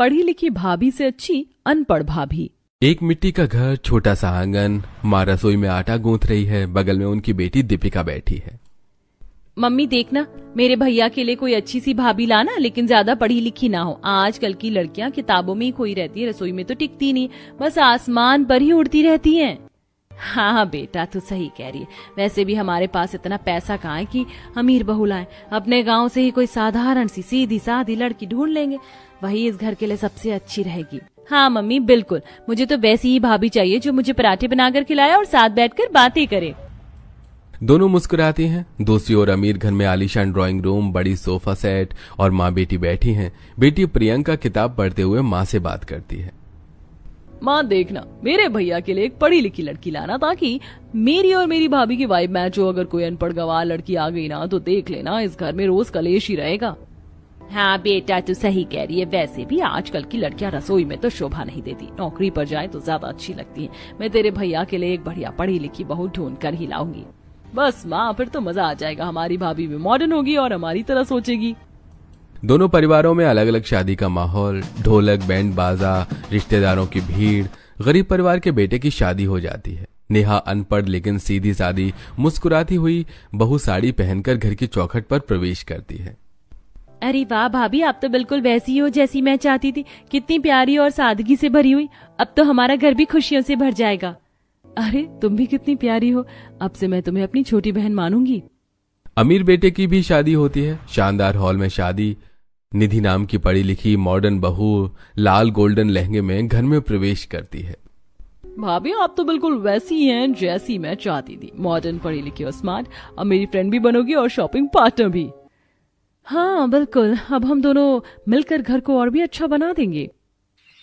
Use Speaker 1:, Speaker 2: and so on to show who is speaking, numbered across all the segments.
Speaker 1: पढ़ी लिखी भाभी से अच्छी अनपढ़ भाभी।
Speaker 2: एक मिट्टी का घर, छोटा सा आंगन, माँ रसोई में आटा गूंथ रही है, बगल में उनकी बेटी दीपिका बैठी है।
Speaker 1: मम्मी देखना, मेरे भैया के लिए कोई अच्छी सी भाभी लाना, लेकिन ज्यादा पढ़ी लिखी ना हो। आजकल की लड़कियां किताबों में ही खोई रहती है, रसोई में तो टिकती नहीं, बस आसमान पर ही उड़ती रहती हैं। हाँ बेटा, तू सही कह रही है। वैसे भी हमारे पास इतना पैसा कहाँ है कि अमीर बहू लाएं। अपने गांव से ही कोई साधारण सी सीधी सादी लड़की ढूंढ लेंगे, वही इस घर के लिए सबसे अच्छी रहेगी। हाँ मम्मी बिल्कुल, मुझे तो वैसी ही भाभी चाहिए जो मुझे पराठे बनाकर खिलाए और साथ बैठकर बातें करे।
Speaker 2: दोनों मुस्कुराती हैं। दूसरी ओर अमीर घर में आलीशान ड्राइंग रूम, बड़ी सोफा सेट और माँ बेटी बैठी हैं। बेटी प्रियंका किताब पढ़ते हुए माँ से बात करती है।
Speaker 1: माँ देखना, मेरे भैया के लिए एक पढ़ी लिखी लड़की लाना, ताकि मेरी और मेरी भाभी की वाइब मैच हो। अगर कोई अनपढ़ गंवार लड़की आ गई ना तो देख लेना, इस घर में रोज कलेश ही रहेगा। हाँ बेटा, तू सही कह रही है। वैसे भी आजकल की लड़कियां रसोई में तो शोभा नहीं देती, नौकरी पर जाए तो ज्यादा अच्छी लगती है। मैं तेरे भैया के लिए एक बढ़िया पढ़ी लिखी बहू ढूंढ कर ही लाऊंगी। बस माँ, फिर तो मजा आ जाएगा। हमारी भाभी भी मॉडर्न होगी और हमारी तरह सोचेगी।
Speaker 2: दोनों परिवारों में अलग अलग शादी का माहौल, ढोलक, बैंड बाजा, रिश्तेदारों की भीड़। गरीब परिवार के बेटे की शादी हो जाती है। नेहा अनपढ़ लेकिन सीधी सादी मुस्कुराती हुई बहू साड़ी पहनकर घर की चौखट पर प्रवेश करती है।
Speaker 1: अरे वाह भाभी, आप तो बिल्कुल वैसी हो जैसी मैं चाहती थी। कितनी प्यारी और सादगी से भरी हुई। अब तो हमारा घर भी खुशियों से भर जाएगा। अरे तुम भी कितनी प्यारी हो, अब से मैं तुम्हें अपनी छोटी बहन मानूंगी।
Speaker 2: अमीर बेटे की भी शादी होती है। शानदार हॉल में शादी। निधि नाम की पढ़ी लिखी मॉडर्न बहू लाल गोल्डन लहंगे में घर में प्रवेश करती है।
Speaker 1: भाभी आप तो बिल्कुल वैसी हैं जैसी मैं चाहती थी। मॉडर्न, पढ़ी लिखी और स्मार्ट। अब मेरी फ्रेंड भी बनोगी और शॉपिंग पार्टनर भी। हाँ बिल्कुल, अब हम दोनों मिलकर घर को और भी अच्छा बना देंगे।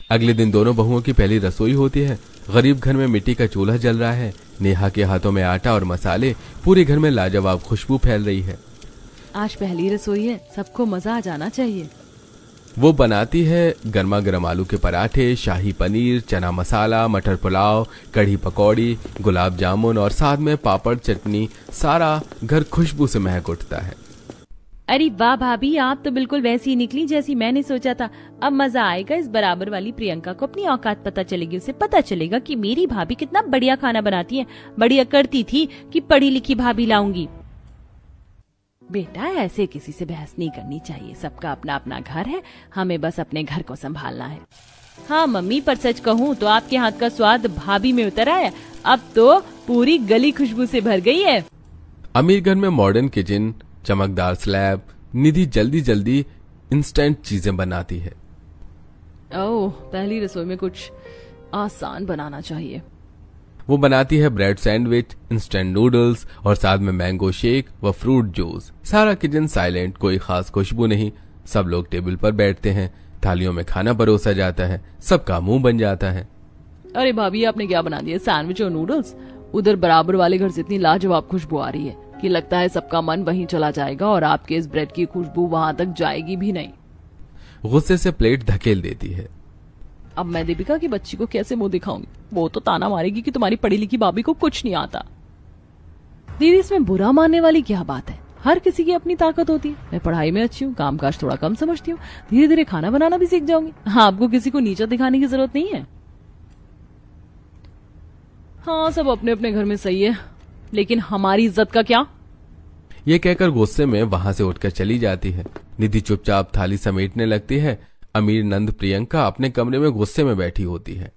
Speaker 2: अगले दिन दोनों बहुओं की पहली रसोई होती है। गरीब घर में मिट्टी का चूल्हा जल रहा है। नेहा के हाथों में आटा और मसाले, पूरे घर में लाजवाब खुशबू फैल रही है।
Speaker 1: आज पहली रसोई है, सबको मजा आ जाना चाहिए।
Speaker 2: वो बनाती है गर्मा गर्म आलू के पराठे, शाही पनीर, चना मसाला, मटर पुलाव, कढ़ी पकौड़ी, गुलाब जामुन और साथ में पापड़ चटनी। सारा घर खुशबू से महक उठता है।
Speaker 1: अरे वाह भाभी, आप तो बिल्कुल वैसी ही निकली जैसी मैंने सोचा था। अब मजा आएगा। इस बराबर वाली प्रियंका को अपनी औकात पता चलेगी। उसे पता चलेगा कि मेरी भाभी कितना बढ़िया खाना बनाती है। बढ़िया करती थी कि पढ़ी लिखी भाभी लाऊंगी। बेटा, ऐसे किसी से बहस नहीं करनी चाहिए। सबका अपना अपना घर है, हमें बस अपने घर को संभालना है। हाँ मम्मी, पर सच कहूँ तो आपके हाथ का स्वाद भाभी में उतर आया। अब तो पूरी गली खुशबू से भर गई है।
Speaker 2: अमीर घर में मॉडर्न किचन, चमकदार स्लैब। निधि जल्दी जल्दी इंस्टेंट चीजें बनाती है।
Speaker 1: ओह, पहली रसोई में कुछ आसान बनाना चाहिए।
Speaker 2: वो बनाती है ब्रेड सैंडविच, इंस्टेंट नूडल्स और साथ में मैंगो शेक व फ्रूट जूस। सारा किचन साइलेंट, कोई खास खुशबू नहीं। सब लोग टेबल पर बैठते हैं, थालियों में खाना परोसा जाता है, सबका मुंह बन जाता है।
Speaker 1: अरे भाभी, आपने क्या बना दिया? सैंडविच और नूडल्स? उधर बराबर वाले घर से इतनी लाजवाब खुशबू आ रही है कि लगता है सबका मन वहीं चला जाएगा और आपके इस ब्रेड की खुशबू वहां तक जाएगी भी नहीं।
Speaker 2: गुस्से से प्लेट धकेल देती है।
Speaker 1: अब मैं दीपिका की बच्ची को कैसे मुंह दिखाऊंगी? वो तो ताना मारेगी कि तुम्हारी पढ़ी लिखी भाभी को कुछ नहीं आता। दीदी, इसमें बुरा मानने वाली क्या बात है? हर किसी की अपनी ताकत होती है। मैं पढ़ाई में अच्छी हूँ, कामकाज थोड़ा कम समझती हूँ, धीरे धीरे खाना बनाना भी सीख जाऊंगी। हाँ, आपको किसी को नीचा दिखाने की जरूरत नहीं है। हाँ, सब अपने अपने घर में सही है, लेकिन हमारी इज्जत का क्या?
Speaker 2: ये कहकर गुस्से में वहां से उठकर चली जाती है। निधि चुपचाप थाली समेटने लगती है। अमीर नंद प्रियंका अपने कमरे में गुस्से में बैठी होती है।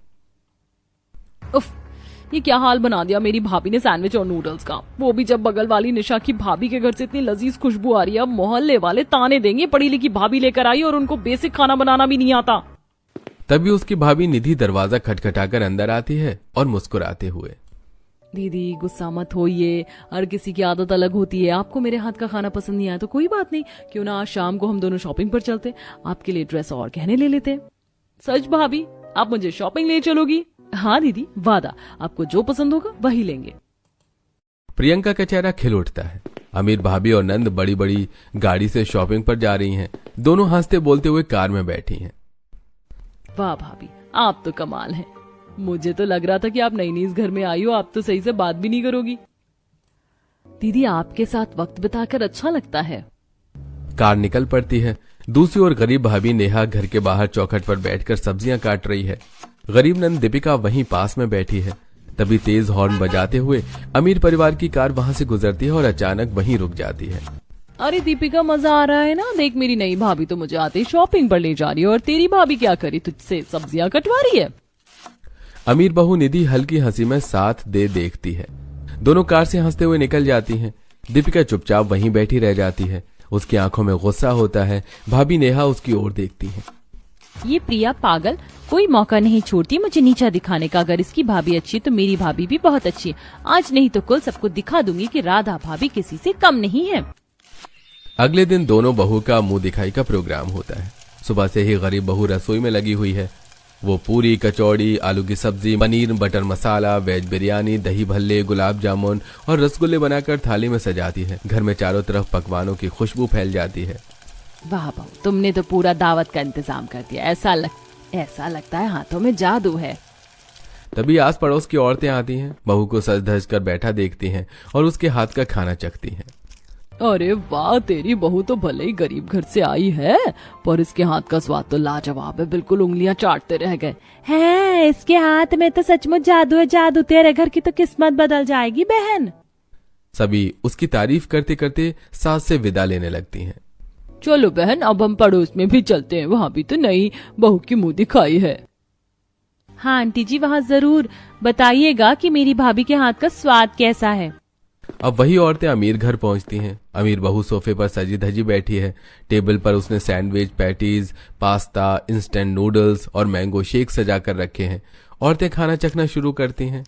Speaker 1: उफ, ये क्या हाल बना दिया मेरी भाभी ने सैंडविच और नूडल्स का। वो भी जब बगल वाली निशा की भाभी के घर से इतनी लजीज खुशबू आ रही है। अब मोहल्ले वाले ताने देंगे, पढ़ी लिखी भाभी लेकर आई और उनको बेसिक खाना बनाना भी नहीं आता।
Speaker 2: तभी उसकी भाभी निधि दरवाजा खटखटाकर अंदर आती है और मुस्कुराते हुए,
Speaker 1: दीदी गुस्सा मत होइए, हर किसी की आदत अलग होती है। आपको मेरे हाथ का खाना पसंद नहीं आया तो कोई बात नहीं, क्यों ना आज शाम को हम दोनों शॉपिंग पर चलते, आपके लिए ड्रेस और गहने ले लेते। सच भाभी, आप मुझे शॉपिंग ले चलोगी? हाँ दीदी, वादा, आपको जो पसंद होगा वही लेंगे।
Speaker 2: प्रियंका का चेहरा खिल उठता है। अमीर भाभी और नंद बड़ी बड़ी गाड़ी से शॉपिंग पर जा रही हैं। दोनों हंसते बोलते हुए कार में बैठी हैं।
Speaker 1: वाह भाभी, आप तो कमाल हैं। मुझे तो लग रहा था कि आप नई नई इस घर में आई हो, आप तो सही से बात भी नहीं करोगी। दीदी, आपके साथ वक्त बिताकर अच्छा लगता है।
Speaker 2: कार निकल पड़ती है। दूसरी ओर गरीब भाभी नेहा घर के बाहर चौखट पर बैठकर सब्जियां काट रही है। गरीब नंद दीपिका वहीं पास में बैठी है। तभी तेज हॉर्न बजाते हुए अमीर परिवार की कार वहां से गुजरती है और अचानक वहीं रुक जाती है।
Speaker 1: अरे दीपिका, मजा आ रहा है ना? देख, मेरी नई भाभी तो मुझे आते शॉपिंग पर ले जा रही है और तेरी भाभी क्या करी, तुझसे सब्जियां कटवा रही है।
Speaker 2: अमीर बहू निधि हल्की हंसी में साथ दे देखती है। दोनों कार से हंसते हुए निकल जाती हैं। दीपिका चुपचाप वहीं बैठी रह जाती है। उसकी आंखों में गुस्सा होता है। भाभी नेहा उसकी ओर देखती है।
Speaker 1: ये प्रिया पागल कोई मौका नहीं छोड़ती मुझे नीचा दिखाने का। अगर इसकी भाभी अच्छी है तो मेरी भाभी भी बहुत अच्छी है। आज नहीं तो कल सबको दिखा दूंगी कि राधा भाभी किसी से कम नहीं है।
Speaker 2: अगले दिन दोनों बहू का मुंह दिखाई का प्रोग्राम होता है। सुबह से ही गरीब बहू रसोई में लगी हुई है। वो पूरी, कचौड़ी, आलू की सब्जी, पनीर बटर मसाला, वेज बिरयानी, दही भल्ले, गुलाब जामुन और रसगुल्ले बनाकर थाली में सजाती है। घर में चारों तरफ पकवानों की खुशबू फैल जाती है।
Speaker 1: वाह बहू, तुमने तो पूरा दावत का इंतजाम कर दिया। ऐसा लगता है हाथों में जादू है।
Speaker 2: तभी आस पड़ोस की औरतें आती हैं। बहू को सज धज कर बैठा देखती हैं और उसके हाथ का खाना चखती हैं।
Speaker 1: अरे वाह, तेरी बहू तो भले ही गरीब घर से आई है, पर इसके हाथ का स्वाद तो लाजवाब है। बिल्कुल उंगलियां चाटते रह गए हैं। इसके हाथ में तो सचमुच जादू है। जादू, तेरे घर की तो किस्मत बदल जाएगी बहन।
Speaker 2: सभी उसकी तारीफ करते करते सास से विदा लेने लगती हैं।
Speaker 1: चलो बहन, अब हम पड़ोस में भी चलते हैं। वहाँ भी तो नई बहू की मुंह दिखाई है। हाँ आंटी जी, वहाँ जरूर बताइएगा कि मेरी भाभी के हाथ का स्वाद कैसा है।
Speaker 2: अब वही औरतें अमीर घर पहुंचती हैं। अमीर बहू सोफे पर सजी धजी बैठी है। टेबल पर उसने sandwich, patties, pasta, instant noodles और मैंगो शेक सजा कर रखे हैं। औरतें खाना चखना शुरू करती हैं।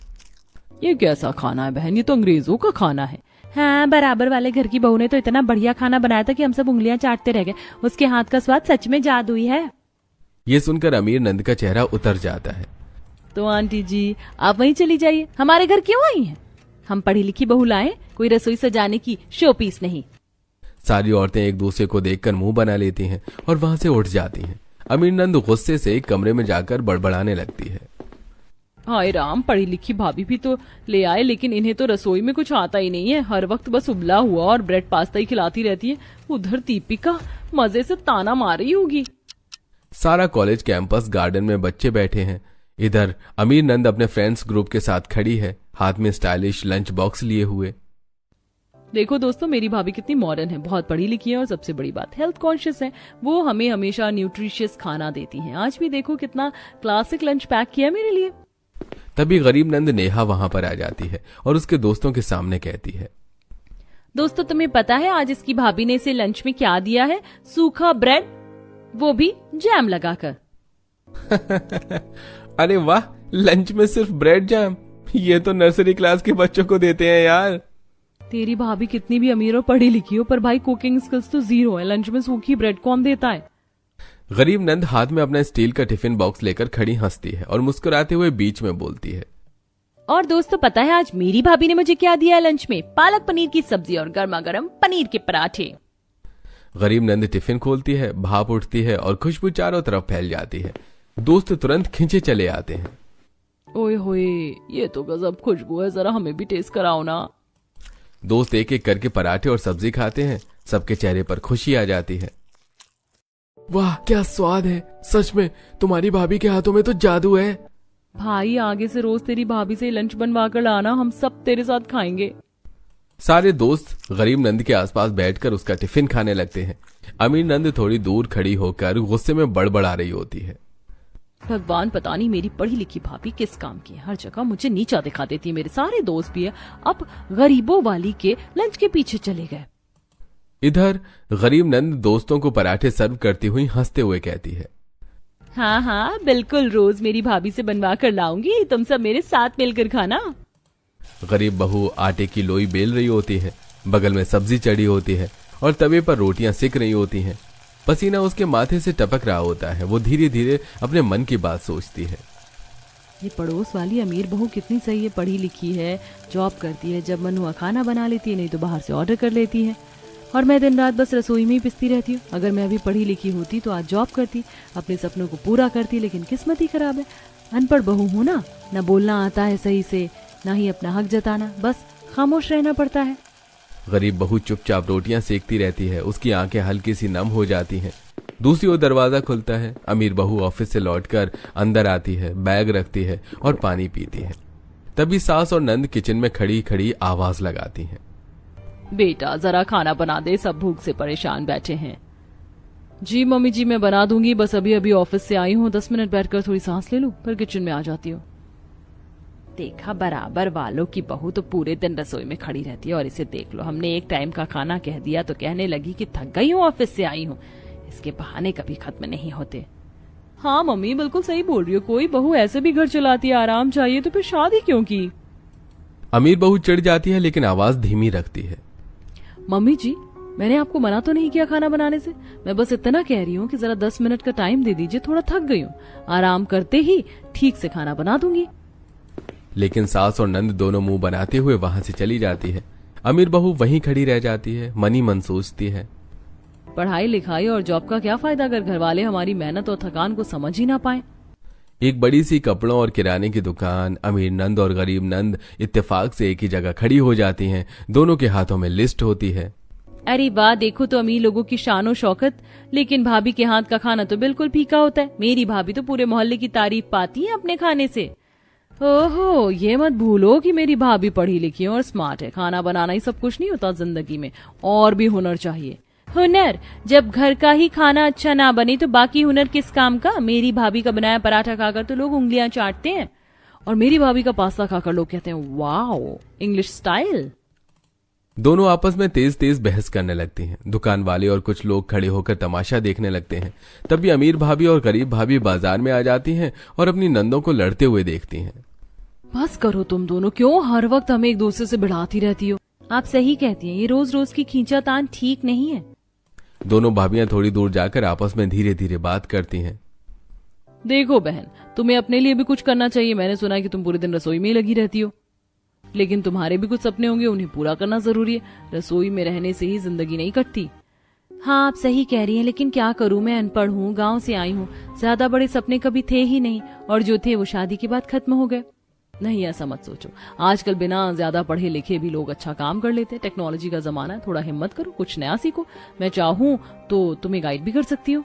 Speaker 1: ये कैसा खाना है बहन? ये तो अंग्रेजों का खाना है। हाँ, बराबर वाले घर की बहू ने तो इतना बढ़िया खाना बनाया था कि हम सब उंगलियां चाटते रह गए। उसके हाथ का स्वाद सच में जादुई है।
Speaker 2: ये सुनकर अमीर नंद का चेहरा उतर जाता है।
Speaker 1: तो आंटी जी, आप वहीं चली जाइए। हमारे घर क्यों आई हैं? हम पढ़ी लिखी बहू लाए, कोई रसोई सजाने की शो पीस नहीं।
Speaker 2: सारी औरतें एक दूसरे को देखकर मुंह बना लेती हैं और वहां से उठ जाती हैं। अमीर नंद गुस्से से कमरे में जाकर बड़बड़ाने लगती है।
Speaker 1: हाय राम, पढ़ी लिखी भाभी भी तो ले आए, लेकिन इन्हें तो रसोई में कुछ आता ही नहीं है। हर वक्त बस उबला हुआ और ब्रेड पास्ता ही खिलाती रहती है। उधर दीपिका मजे से ताना मार रही होगी।
Speaker 2: सारा कॉलेज कैंपस गार्डन में बच्चे बैठे हैं। इधर अमीर नंद अपने फ्रेंड्स ग्रुप के साथ खड़ी है, हाथ में स्टाइलिश लंच बॉक्स लिए हुए।
Speaker 1: देखो दोस्तों, मेरी भाभी कितनी मॉडर्न है, बहुत पढ़ी लिखी है और सबसे बड़ी बात हेल्थ कॉन्शियस है। वो हमें हमेशा न्यूट्रिशियस खाना देती हैं। आज भी देखो कितना क्लासिक लंच पैक किया मेरे लिए।
Speaker 2: तभी गरीब नंद नेहा वहां पर आ जाती है और उसके दोस्तों के सामने कहती है,
Speaker 1: दोस्तों तुम्हें पता है आज इसकी भाभी ने इसे लंच में क्या दिया है? सूखा ब्रेड, वो भी जैम लगाकर।
Speaker 2: अरे वाह, लंच में सिर्फ ब्रेड जैम? ये तो नर्सरी क्लास के बच्चों को देते हैं यार।
Speaker 1: तेरी भाभी कितनी भी अमीर और पढ़ी लिखी हो, पर भाई कुकिंग स्किल्स तो जीरो है। लंच में सूखी ब्रेड कौन देता है?
Speaker 2: गरीब नंद हाथ में अपना स्टील का टिफिन बॉक्स लेकर खड़ी हंसती है और मुस्कुराते हुए बीच में बोलती है,
Speaker 1: और दोस्तों पता है आज मेरी भाभी ने मुझे क्या दिया लंच में? पालक पनीर की सब्जी और गर्मा गर्म पनीर के पराठे।
Speaker 2: गरीब नंद टिफिन खोलती है, भाप उठती है और खुशबू चारों तरफ फैल जाती है। दोस्त तुरंत खींचे चले आते हैं।
Speaker 1: ओए होए, ये तो गजब खुशबू है, जरा हमें भी टेस्ट कराओ ना।
Speaker 2: दोस्त एक एक करके पराठे और सब्जी खाते हैं। सबके चेहरे पर खुशी आ जाती है। वाह क्या स्वाद है, सच में तुम्हारी भाभी के हाथों में तो जादू है।
Speaker 1: भाई आगे से रोज तेरी भाभी से लंच बनवा कर लाना, हम सब तेरे साथ खाएंगे।
Speaker 2: सारे दोस्त गरीब नंद के आसपास बैठकर उसका टिफिन खाने लगते हैं। अमीर नंद थोड़ी दूर खड़ी होकर गुस्से में बड़बड़ा रही होती है।
Speaker 1: भगवान, पता नहीं मेरी पढ़ी लिखी भाभी किस काम की है। हर जगह मुझे नीचा दिखा देती है। मेरे सारे दोस्त भी है अब गरीबों वाली के लंच के पीछे चले गए।
Speaker 2: इधर गरीब नंद दोस्तों को पराठे सर्व करती हुई हंसते हुए कहती है,
Speaker 1: हाँ हाँ बिल्कुल, रोज मेरी भाभी से बनवा कर लाऊंगी, तुम सब मेरे साथ मिलकर खाना।
Speaker 2: गरीब बहू आटे की लोई बेल रही होती है, बगल में सब्जी चढ़ी होती है और तवे पर रोटियां सिक रही होती हैं। पसीना उसके माथे से टपक रहा होता है। वो धीरे धीरे अपने मन की बात सोचती है।
Speaker 1: ये पड़ोस वाली अमीर बहू कितनी सही है, पढ़ी लिखी है, जॉब करती है, जब मन हुआ खाना बना लेती है, नहीं तो बाहर से ऑर्डर कर लेती है। और मैं दिन रात बस रसोई में ही पिसती रहती हूँ। अगर मैं अभी पढ़ी लिखी होती तो आज जॉब करती, अपने सपनों को पूरा करती, लेकिन किस्मत ही खराब है। अनपढ़ बहू हूँ ना बोलना आता है सही से, ना ही अपना हक जताना, बस खामोश रहना पड़ता है।
Speaker 2: गरीब बहू चुपचाप रोटियां सेकती रहती है। उसकी आंखें हल्की सी नम हो जाती हैं। दूसरी ओर दरवाजा खुलता है। अमीर बहू ऑफिस से लौटकर अंदर आती है, बैग रखती है और पानी पीती है। तभी सास और नंद किचन में खड़ी खड़ी आवाज लगाती हैं।
Speaker 1: बेटा जरा खाना बना दे, सब भूख से परेशान बैठे हैं। जी मम्मी जी मैं बना दूंगी, बस अभी अभी ऑफिस से आई हूँ, 10 मिनट बैठकर थोड़ी सांस ले लूं, फिर किचन में आ जाती हूँ। देखा, बराबर वालों की बहू तो पूरे दिन रसोई में खड़ी रहती है। और इसे देख लो, हमने एक टाइम का खाना कह दिया तो कहने लगी कि थक गई हूँ, ऑफिस से आई हूँ। इसके बहाने कभी खत्म नहीं होते। हाँ मम्मी बिल्कुल सही बोल रही हो, कोई बहू ऐसे भी घर चलाती है, आराम चाहिए तो फिर शादी क्यों की।
Speaker 2: अमीर बहू चिढ़ जाती है लेकिन आवाज धीमी रखती है।
Speaker 1: मम्मी जी मैंने आपको मना तो नहीं किया खाना बनाने से, मैं बस इतना कह रही हूँ कि जरा 10 मिनट का टाइम दे दीजिए, थोड़ा थक गई हूँ, आराम करते ही ठीक से खाना बना दूंगी।
Speaker 2: लेकिन सास और नंद दोनों मुंह बनाते हुए वहां से चली जाती है। अमीर बहू वहीं खड़ी रह जाती है, मनी मन सोचती है,
Speaker 1: पढ़ाई लिखाई और जॉब का क्या फायदा अगर घर वाले हमारी मेहनत और थकान को समझ ही ना पाए।
Speaker 2: एक बड़ी सी कपड़ों और किराने की दुकान। अमीर नंद और गरीब नंद इत्तेफाक से एक ही जगह खड़ी हो जाती हैं। दोनों के हाथों में लिस्ट होती है।
Speaker 1: अरे वाह, देखो तो अमीर लोगों की शान और शौकत, लेकिन भाभी के हाथ का खाना तो बिल्कुल फीका होता है। मेरी भाभी तो पूरे मोहल्ले की तारीफ पाती है अपने खाने से। ओहो, ये मत भूलो कि मेरी भाभी पढ़ी लिखी और स्मार्ट है। खाना बनाना ही सब कुछ नहीं होता जिंदगी में, और भी हुनर चाहिए। हुनर? जब घर का ही खाना अच्छा ना बने तो बाकी हुनर किस काम का। मेरी भाभी का बनाया पराठा खाकर तो लोग उंगलियां चाटते हैं, और मेरी भाभी का पास्ता खाकर लोग कहते हैं वाओ, इंग्लिश स्टाइल।
Speaker 2: दोनों आपस में तेज तेज बहस करने लगती हैं। दुकान वाले और कुछ लोग खड़े होकर तमाशा देखने लगते हैं। तभी अमीर भाभी और गरीब भाभी बाजार में आ जाती हैं और अपनी नंदों को लड़ते हुए देखती हैं।
Speaker 1: बस करो तुम दोनों, क्यों हर वक्त हमें एक दूसरे से भिड़ाती रहती हो। आप सही कहती हैं, ये रोज रोज की खींचातान ठीक नहीं है।
Speaker 2: दोनों भाभियां थोड़ी दूर जाकर आपस में धीरे धीरे बात करती हैं।
Speaker 1: देखो बहन, तुम्हें अपने लिए भी कुछ करना चाहिए। मैंने सुना है कि तुम पूरे दिन रसोई में ही लगी रहती हो, लेकिन तुम्हारे भी कुछ सपने होंगे, उन्हें पूरा करना जरूरी है। रसोई में रहने से ही जिंदगी नहीं कटती। हाँ आप सही कह रही हैं, लेकिन क्या करूं, मैं अनपढ़ हूँ, गांव से आई हूँ, ज्यादा बड़े सपने कभी थे ही नहीं, और जो थे वो शादी के बाद खत्म हो गए। नहीं ऐसा मत सोचो, आजकल बिना ज्यादा पढ़े लिखे भी लोग अच्छा काम कर लेते हैं। टेक्नोलॉजी का जमाना है, थोड़ा हिम्मत करो, कुछ नया सीखो। मैं चाहूँ तो तुम्हें गाइड भी कर सकती हूँ।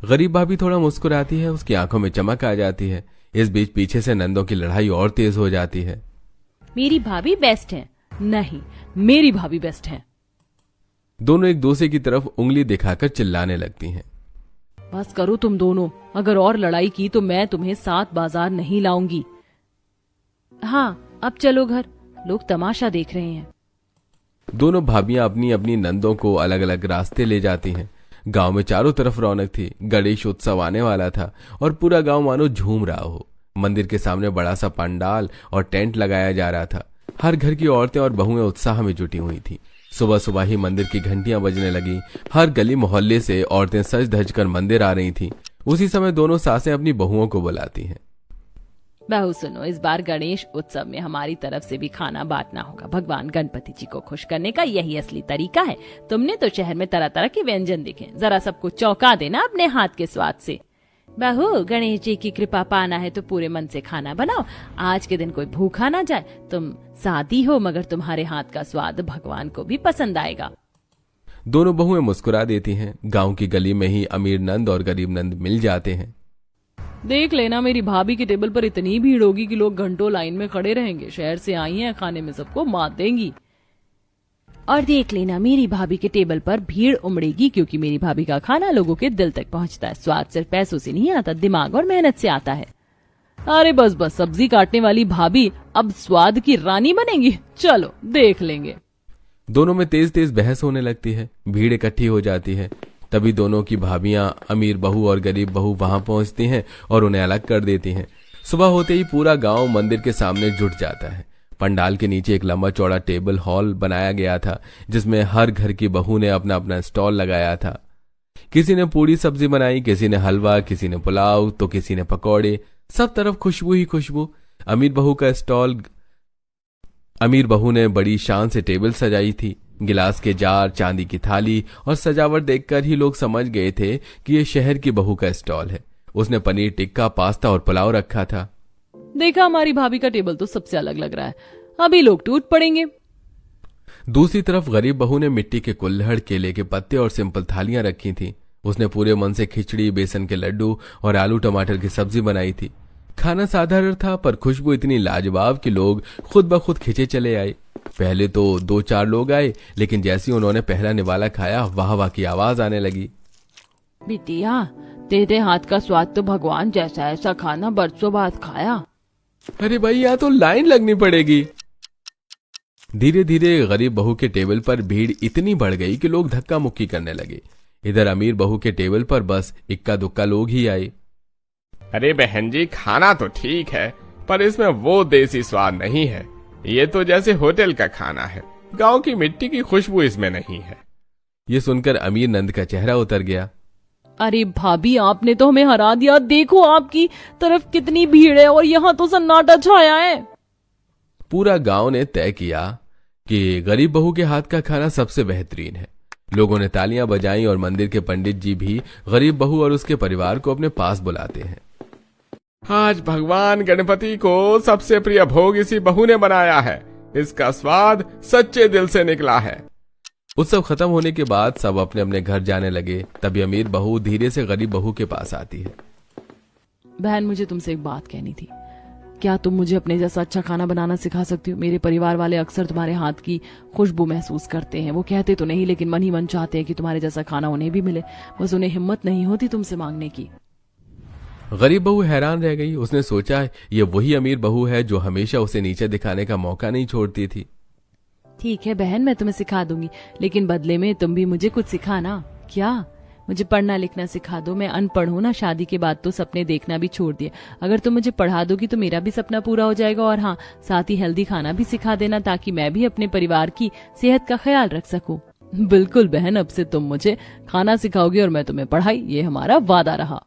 Speaker 2: गरीब भाभी थोड़ा मुस्कुराती है, उसकी आंखों में चमक आ जाती है। इस बीच पीछे से नंदों की लड़ाई और तेज हो जाती है।
Speaker 1: मेरी भाभी बेस्ट है। नहीं, मेरी भाभी बेस्ट है।
Speaker 2: दोनों एक दूसरे की तरफ उंगली दिखाकर चिल्लाने लगती हैं।
Speaker 1: बस करो तुम दोनों, अगर और लड़ाई की तो मैं तुम्हें साथ बाजार नहीं लाऊंगी। हाँ अब चलो घर, लोग तमाशा देख रहे हैं।
Speaker 2: दोनों भाभियां अपनी अपनी नंदों को अलग अलग रास्ते ले जाती हैं। गांव में चारों तरफ रौनक थी। गणेश उत्सव आने वाला था और पूरा गांव मानो झूम रहा हो। मंदिर के सामने बड़ा सा पंडाल और टेंट लगाया जा रहा था। हर घर की औरतें और बहुएं उत्साह में जुटी हुई थी। सुबह सुबह ही मंदिर की घंटियां बजने लगी। हर गली मोहल्ले से औरतें सज धज कर मंदिर आ रही थीं। उसी समय दोनों सासें अपनी बहुओं को बुलाती हैं।
Speaker 1: बहू सुनो, इस बार गणेश उत्सव में हमारी तरफ से भी खाना बांटना होगा। भगवान गणपति जी को खुश करने का यही असली तरीका है। तुमने तो शहर में तरह तरह के व्यंजन देखे, जरा सबको चौंका देना अपने हाथ के स्वाद से। बहू, गणेश जी की कृपा पाना है तो पूरे मन से खाना बनाओ। आज के दिन कोई भूखा ना जाए। तुम सादी हो मगर तुम्हारे हाथ का स्वाद भगवान को भी पसंद आएगा।
Speaker 2: दोनों बहुएं मुस्कुरा देती हैं। गांव की गली में ही अमीर नंद और गरीब नंद मिल जाते हैं।
Speaker 1: देख लेना, मेरी भाभी के टेबल पर इतनी भीड़ होगी कि लोग घंटों लाइन में खड़े रहेंगे। शहर से आई हैं, खाने में सबको मात देंगी। और देख लेना, मेरी भाभी के टेबल पर भीड़ उमड़ेगी, क्योंकि मेरी भाभी का खाना लोगों के दिल तक पहुंचता है। स्वाद सिर्फ पैसों से नहीं आता, दिमाग और मेहनत से आता है। अरे बस बस, सब्जी काटने वाली भाभी अब स्वाद की रानी बनेंगी। चलो देख लेंगे।
Speaker 2: दोनों में तेज तेज बहस होने लगती है। भीड़ इकट्ठी हो जाती है। तभी दोनों की भाभियां अमीर बहू और गरीब बहू वहां पहुंचती हैं और उन्हें अलग कर देती हैं। सुबह होते ही पूरा गांव मंदिर के सामने जुट जाता है। पंडाल के नीचे एक लंबा चौड़ा टेबल हॉल बनाया गया था, जिसमें हर घर की बहू ने अपना अपना स्टॉल लगाया था। किसी ने पूरी सब्जी बनाई, किसी ने हलवा, किसी ने पुलाव, तो किसी ने पकौड़े। सब तरफ खुशबू ही खुशबू। अमीर बहू ने बड़ी शान से टेबल सजाई थी। गिलास के जार, चांदी की थाली और सजावट देखकर ही लोग समझ गए थे कि ये शहर की बहू का स्टॉल है। उसने पनीर टिक्का, पास्ता और पुलाव रखा था।
Speaker 1: देखा, हमारी भाभी का टेबल तो सबसे अलग लग रहा है। अभी लोग टूट पड़ेंगे।
Speaker 2: दूसरी तरफ गरीब बहू ने मिट्टी के कुल्हड़, केले के पत्ते और सिंपल थालियां रखी थी। उसने पूरे मन से खिचड़ी, बेसन के लड्डू और आलू टमाटर की सब्जी बनाई थी। खाना साधारण था पर खुशबू इतनी लाजवाब कि लोग खुद ब खुद खिंचे चले आए। पहले तो 2-4 लोग आए, लेकिन जैसे ही उन्होंने पहला निवाला खाया वाह वाह की आवाज आने लगी।
Speaker 1: बिटिया, तेरे हाथ का स्वाद तो भगवान जैसा है, ऐसा खाना बरसों बाद खाया।
Speaker 2: अरे भाई, यहाँ तो लाइन लगनी पड़ेगी। धीरे धीरे गरीब बहू के टेबल पर भीड़ इतनी बढ़ गई कि लोग धक्का मुक्की करने लगे। इधर अमीर बहू के टेबल पर बस इक्का दुक्का लोग ही आए।
Speaker 3: अरे बहन जी, खाना तो ठीक है पर इसमें वो देसी स्वाद नहीं है। ये तो जैसे होटल का खाना है, गांव की मिट्टी की खुशबू इसमें नहीं है।
Speaker 2: ये सुनकर अमीर नंद का चेहरा उतर गया।
Speaker 1: अरे भाभी, आपने तो हमें हरा दिया। देखो आपकी तरफ कितनी भीड़ है और यहाँ तो सन्नाटा छाया है।
Speaker 2: पूरा गांव ने तय किया कि गरीब बहू के हाथ का खाना सबसे बेहतरीन है। लोगों ने तालियां बजाई और मंदिर के पंडित जी भी गरीब बहू और उसके परिवार को अपने पास बुलाते हैं।
Speaker 3: आज भगवान गणपति को सबसे प्रिय भोग इसी बहू ने बनाया है। इसका स्वाद सच्चे दिल से निकला है।
Speaker 2: उत्सव खत्म होने के बाद सब अपने अपने घर जाने लगे। तभी अमीर बहू धीरे से गरीब बहू के पास आती है।
Speaker 1: बहन, मुझे तुमसे एक बात कहनी थी। क्या तुम मुझे अपने जैसा अच्छा खाना बनाना सिखा सकती हो? मेरे परिवार वाले अक्सर तुम्हारे हाथ की खुशबू महसूस करते हैं। वो कहते तो नहीं, लेकिन मन ही मन चाहते हैं कि तुम्हारे जैसा खाना उन्हें भी मिले। बस उन्हें हिम्मत नहीं होती तुमसे मांगने की।
Speaker 2: गरीब बहू हैरान रह गई। उसने सोचा ये वही अमीर बहू है जो हमेशा उसे नीचे दिखाने का मौका नहीं छोड़ती थी।
Speaker 1: ठीक है बहन, मैं तुम्हें सिखा दूंगी, लेकिन बदले में तुम भी मुझे कुछ सिखाना। क्या? मुझे पढ़ना लिखना सिखा दो। मैं अनपढ़ हूँ ना। शादी के बाद तो सपने देखना भी छोड़ दिए। अगर तुम मुझे पढ़ा दोगी तो मेरा भी सपना पूरा हो जाएगा। और हाँ, साथ ही हेल्दी खाना भी सिखा देना ताकि मैं भी अपने परिवार की सेहत का ख्याल रख सकूं। बिल्कुल बहन, अब से तुम मुझे खाना सिखाओगी और मैं तुम्हें पढ़ाई। ये हमारा वादा रहा।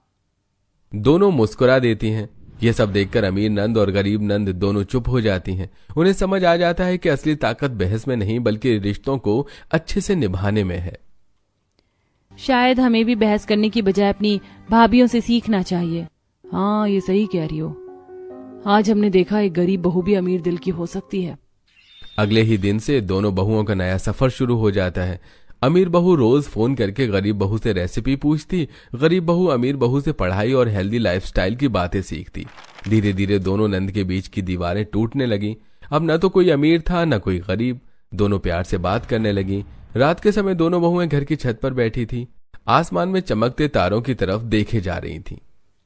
Speaker 2: दोनों मुस्कुरा देती हैं। ये सब देखकर अमीर नंद और गरीब नंद दोनों चुप हो जाती हैं। उन्हें समझ आ जाता है कि असली ताकत बहस में नहीं बल्कि रिश्तों को अच्छे से निभाने में है।
Speaker 1: शायद हमें भी बहस करने की बजाय अपनी भाभियों से सीखना चाहिए। हाँ, ये सही कह रही हो। आज हमने देखा एक गरीब बहू भी अमीर दिल की हो सकती है।
Speaker 2: अगले ही दिन से दोनों बहुओं का नया सफर शुरू हो जाता है। अमीर बहू रोज फोन करके गरीब बहू से रेसिपी पूछती। गरीब बहू अमीर बहू से पढ़ाई और हेल्दी लाइफस्टाइल की बातें सीखती। धीरे धीरे दोनों नंद के बीच की दीवारें टूटने लगी। अब न तो कोई अमीर था न कोई गरीब। दोनों प्यार से बात करने लगी। रात के समय दोनों बहुएं घर की छत पर बैठी थी। आसमान में चमकते तारों की तरफ देखे जा रही थी।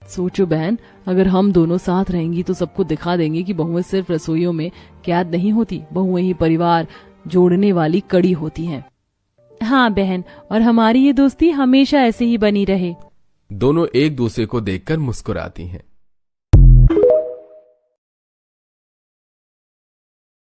Speaker 1: सोचो बहन, अगर हम दोनों साथ रहेंगी तो सबको दिखा देंगे कि बहुएं सिर्फ रसोइयों में कैद नहीं होती। बहुएं ही परिवार जोड़ने वाली कड़ी होती हैं। हाँ बहन, और हमारी ये दोस्ती हमेशा ऐसे ही बनी रहे।
Speaker 2: दोनों एक दूसरे को देखकर मुस्कुराती हैं।